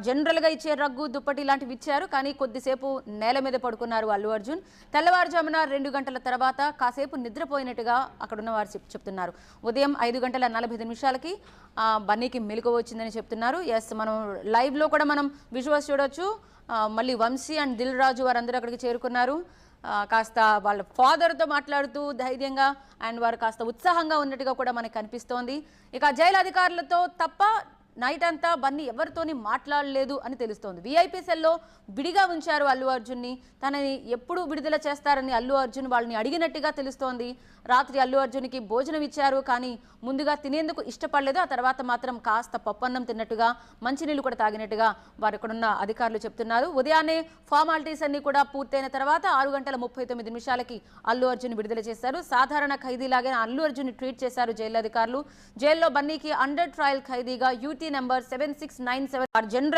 General గా ఇచ్చే rug దుప్పటి లాంటివి ఇచ్చారు. కానీ కొద్దిసేపు నేల మీద పడుకున్నారు అల్లు అర్జున్. తెల్లవారుజామున 2 గంటల తర్వాత కాసేపు నిద్రపోయినట్టుగా అక్కడున్న వారు చెప్తున్నారు. ఉదయం 5:45 బన్నీకి మెలకువ వచ్చిందని చెప్తున్నారు. ఎస్, మనం లైవ్ లో కూడా మనం విజువల్స్ చూడొచ్చు. మళ్ళీ వంశీ అండ్ దిల్ రాజు వారందరూ అక్కడికి చేరుకున్నారు. కాస్త వాళ్ళ ఫాదర్తో మాట్లాడుతూ ధైర్యంగా అండ్ వారు కాస్త ఉత్సాహంగా ఉన్నట్టుగా కూడా మనకు కనిపిస్తోంది. ఇక జైలు అధికారులతో తప్ప నైట్ అంతా బన్నీ ఎవరితోని మాట్లాడలేదు అని తెలుస్తోంది. వీఐపీ సెల్లో విడిగా ఉంచారు అల్లు అర్జున్ని. తనని ఎప్పుడు విడుదల చేస్తారని అల్లు అర్జున్ వాళ్ళని అడిగినట్టుగా తెలుస్తోంది. రాత్రి అల్లు అర్జున్కి భోజనం ఇచ్చారు, కానీ ముందుగా తినేందుకు ఇష్టపడలేదు. ఆ తర్వాత మాత్రం కాస్త పప్పన్నం తిన్నట్టుగా, మంచినీళ్ళు కూడా తాగినట్టుగా వారు ఇక్కడున్న అధికారులు చెప్తున్నారు. ఉదయాన్నే ఫార్మాలిటీస్ అన్ని కూడా పూర్తయిన తర్వాత 6:39 అల్లు అర్జున్ విడుదల చేశారు. సాధారణ ఖైదీలాగే అల్లు అర్జున్ ట్వీట్ చేశారు జైలు అధికారులు. జైల్లో బన్నీకి అండర్ ట్రయల్ ఖైదీగా యూటీ నెంబర్ 7697 జనరల్